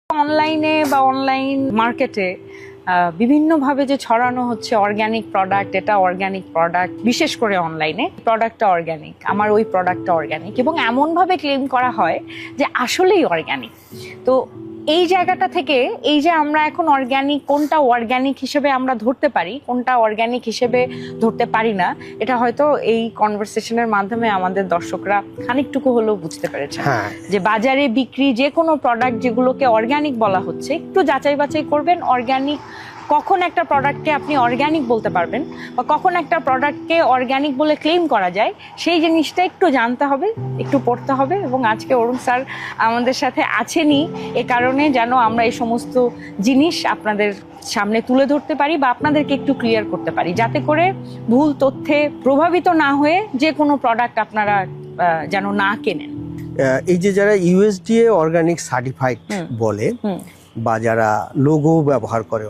অনলাইনে বা অনলাইন মার্কেটে বিভিন্নভাবে যে ছড়ানো হচ্ছে অর্গানিক প্রোডাক্ট, এটা অর্গানিক প্রোডাক্ট, বিশেষ করে অনলাইনে প্রোডাক্টটা অর্গানিক, আমার ওই প্রোডাক্টটা অর্গানিক, এবং এমনভাবে ক্লেম করা হয় যে আসলেই অর্গানিক। তো এই জায়গাটা থেকে এই যে আমরা এখন অর্গানিক, কোনটা অর্গানিক হিসেবে আমরা ধরতে পারি, কোনটা অর্গানিক হিসেবে ধরতে পারি না, এটা হয়তো এই কনভারসেশনের মাধ্যমে আমাদের দর্শকরা খানিকটুকু হলেও বুঝতে পেরেছে। যে বাজারে বিক্রি যে কোনো প্রোডাক্ট যেগুলোকে অর্গানিক বলা হচ্ছে, একটু যাচাই বাছাই করবেন। অর্গানিক কখন একটা প্রোডাক্টকে আপনি অর্গানিক বলতে পারবেন বা কখন একটা প্রোডাক্টকে অর্গানিক বলে ক্লেম করা যায়, সেই জিনিসটা একটু জানতে হবে, একটু পড়তে হবে। এবং আজকে অরুণ স্যার আমাদের সাথে আছেনই এ কারণে, যেন আমরা এই সমস্ত জিনিস আপনাদের সামনে তুলে ধরতে পারি বা আপনাদেরকে একটু ক্লিয়ার করতে পারি, যাতে করে ভুল তথ্যে প্রভাবিত না হয়ে যে কোনো প্রোডাক্ট আপনারা যেন না কেনেন। এই যে যারা ইউএসডিএ অর্গানিক সার্টিফাইড বলে বা যারা লোগো ব্যবহার করে,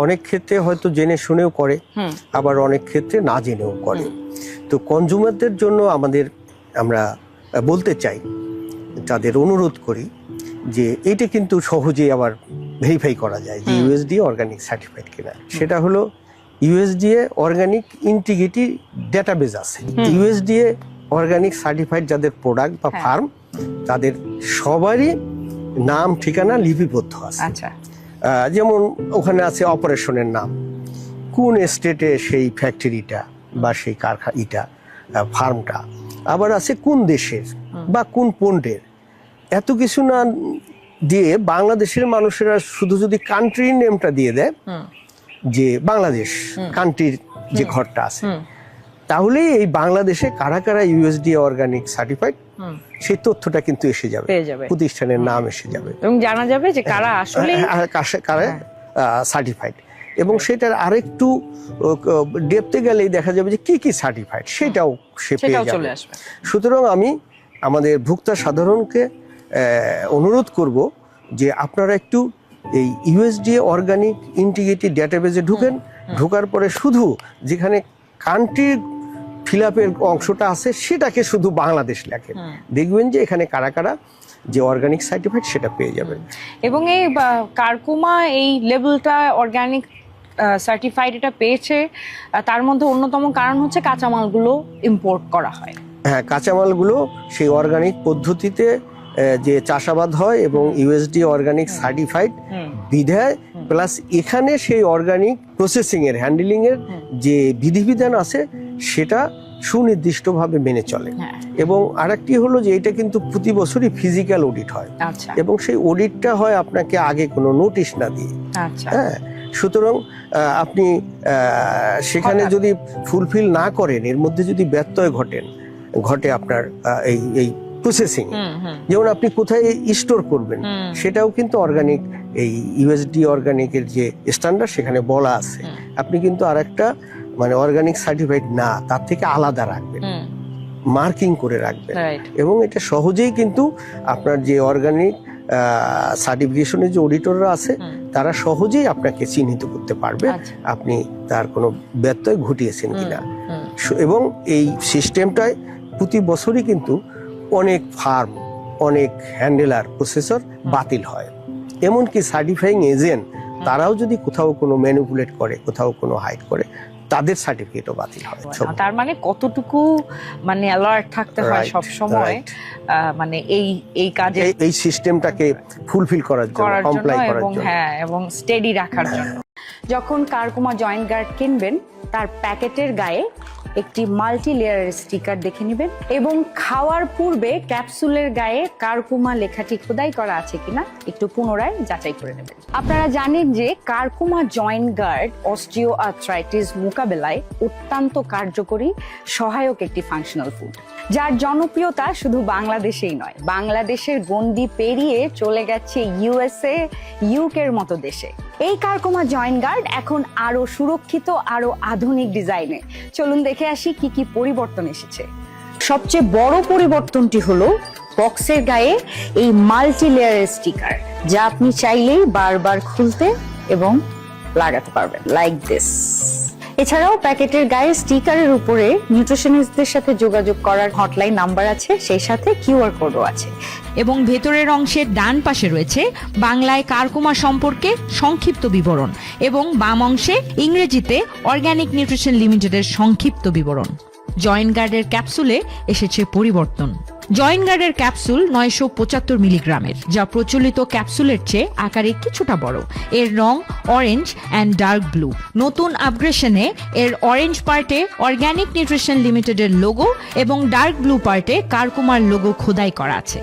অনেক ক্ষেত্রে হয়তো জেনে শুনেও করে, আবার অনেক ক্ষেত্রে না জেনেও করে। তো কনজিউমারদের জন্য আমরা বলতে চাই, তাদের অনুরোধ করি যে এটা কিন্তু সহজেই আবার ভেরিফাই করা যায় যে ইউএসডিএ অর্গানিক সার্টিফাইড কিনা। সেটা হলো ইউএসডিএ অর্গানিক ইন্টিগ্রিটি ডেটাবেস আছে। ইউএসডিএ অর্গানিক সার্টিফাইড যাদের প্রোডাক্ট বা ফার্ম, তাদের সবারই নাম ঠিকানা লিপিবদ্ধ আছে। যেমন ওখানে আছে অপারেশনের নাম, কোন স্টেটে সেই ফ্যাক্টরিটা বা সেই কারখানাটা, ফার্মটা, আবার আছে কোন দেশের বা কোন পণ্যের। এত কিছু না দিয়ে বাংলাদেশের মানুষেরা শুধু যদি কান্ট্রির নেমটা দিয়ে দেয়, যে বাংলাদেশ কান্ট্রির যে ঘরটা আছে, তাহলে এই বাংলাদেশে কারা কারা ইউএসডিএ অর্গানিক সার্টিফাইড, সেই তথ্যটা কিন্তু এসে যাবে, প্রতিষ্ঠানের নাম এসে যাবে এবং জানা যাবে যে কারা আসলে কারা সার্টিফাইড। এবং সেটার আরেকটু ডেপথে গেলেই দেখা যাবে যে কি কি সার্টিফাইড, সেটাও সে পেয়ে যাবে। সুতরাং আমি আমাদের ভোক্তা সাধারণকে অনুরোধ করব যে আপনারা একটু এই ইউএসডিএ অর্গানিক ইন্টিগ্রিটি ডেটাবেজে ঢোকার পরে শুধু যেখানে কান্ট্রির ফিল আপের অংশটা আছে সেটাকে শুধু বাংলাদেশ লেখেন, দেখবেন যে এখানে কারা কারা যে অর্গানিক সার্টিফাইড সেটা পেয়ে যাবেন। এবং এই কারকুমা এই লেভেলটা অর্গানিক সার্টিফাইড এটা পেয়েছে, তার মধ্যে অন্যতম কারণ হচ্ছে কাঁচামালগুলো ইম্পোর্ট করা হয়। হ্যাঁ, কাঁচামালগুলো সেই অর্গানিক পদ্ধতিতে যে চাষাবাদ হয় এবং ইউএসডি অর্গানিক সার্টিফাইড বিধায়, প্লাস এখানে সেই অর্গানিক প্রসেসিং এর, হ্যান্ডলিং এর যে বিধিবিধান আছে সেটা সুনির্দিষ্টভাবে মেনে চলে। এবং আরেকটি হলো যে এটা কিন্তু প্রতি বছরই ফিজিক্যাল অডিট হয়, এবং সেই অডিটটা হয় আপনাকে আগে কোনো নোটিশ না দিয়ে। হ্যাঁ, সুতরাং আপনি সেখানে যদি ফুলফিল না করেন, এর মধ্যে যদি ব্যত্যয় ঘটে আপনার এই প্রসেসিং, যেমন আপনি কোথায় স্টোর করবেন সেটাও কিন্তু অর্গানিক, এই ইউএসডি অর্গানিকের যে স্ট্যান্ডার্ড সেখানে বলা আছে। আপনি কিন্তু আরেকটা মানে অর্গানিক সার্টিফাইড না, তার থেকে আলাদা রাখবেন, মার্কিং করে রাখবেন। এবং এটা সহজেই কিন্তু আপনার যে অর্গানিক সার্টিফিকেশনের যে অডিটররা আছে, তারা সহজেই আপনাকে চিহ্নিত করতে পারবে আপনি তার কোনো ব্যত্যয় ঘটিয়েছেন কিনা। এবং এই সিস্টেমটায় প্রতি বছরই কিন্তু অনেক ফার্ম, অনেক হ্যান্ডেলার, প্রসেসর বাতিল হয়। এমনকি সার্টিফাইং এজেন্ট তারাও যদি কোথাও কোনো ম্যানিপুলেট করে, কোথাও কোনো হাইড করে, তাদের সার্টিফিকেটও বাতিল হয়। তার মানে কতটুকু মানে অ্যালার্ট থাকতে হয় সব সময়, মানে এই কাজে, এই সিস্টেমটাকে ফুলফিল করার জন্য, কমপ্লাই করার জন্য, হ্যাঁ, এবং স্টেডি রাখার জন্য। যখন কারকুমা জয়েন্ট গার্ড কিনবেন, তার প্যাকেটের গায়ে একটি মাল্টি লেয়ারের স্টিকার দেখে নেবেন, এবং খাওয়ার পূর্বে ক্যাপসুলের গায়ে কারকুমা লেখাটি খোদাই করা আছে কিনা একটু পুনরায় যাচাই করে নেবেন। আপনারা জানেন যে curcuma joint guard osteoarthritis মোকাবেলায় অত্যন্ত কার্যকরী সহায়ক একটি ফাংশনাল ফুড, যার জনপ্রিয়তা শুধু বাংলাদেশেই নয়, বাংলাদেশের গণ্ডি পেরিয়ে চলে গেছে ইউএসএ, ইউকের মতো দেশে। এই কারকুমা জয়েন্ট গার্ড এখন আরো সুরক্ষিত, আরো আধুনিক ডিজাইনে। চলুন দেখে আসি কি কি পরিবর্তন এসেছে। সবচেয়ে বড় পরিবর্তনটি হলো বক্সের গায়ে এই মাল্টি লেয়ারের স্টিকার, যা আপনি চাইলেই বারবার খুলতে এবং লাগাতে পারবেন, লাইক দিস। এছাড়াও প্যাকেটের গায়ে স্টিকারের উপরে নিউট্রিশনিস্টদের সাথে যোগাযোগ করার হটলাইন নাম্বার আছে, সেই সাথে কিউআর কোডও আছে। এবং ভেতরের অংশের ডান পাশে রয়েছে বাংলায় কারকুমা সম্পর্কে সংক্ষিপ্ত বিবরণ এবং বাম অংশে ইংরেজিতে অর্গানিক নিউট্রিশন লিমিটেডের সংক্ষিপ্ত বিবরণ। জয়েন্ট গার্ডের ক্যাপসুলে এসেছে পরিবর্তন। জয়েন্ট গার্ডের ক্যাপসুল 975 মিলিগ্রামের, যা প্রচলিত ক্যাপসুলের চেয়ে আকারে কিছুটা বড়। এর রং অরেঞ্জ অ্যান্ড ডার্ক ব্লু। নতুন আপগ্রেশনে এর অরেঞ্জ পার্টে অর্গানিক নিউট্রিশন লিমিটেডের লোগো এবং ডার্ক ব্লু পার্টে কারকুমার লোগো খোদাই করা আছে।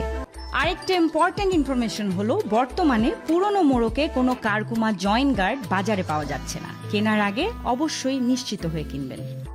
আরেকটা ইম্পর্ট্যান্ট ইনফরমেশন হলো, বর্তমানে পুরনো মোড়কে কোনো কারকুমা জয়েন্ট গার্ড বাজারে পাওয়া যাচ্ছে না। কেনার আগে অবশ্যই নিশ্চিত হয়ে কিনবেন।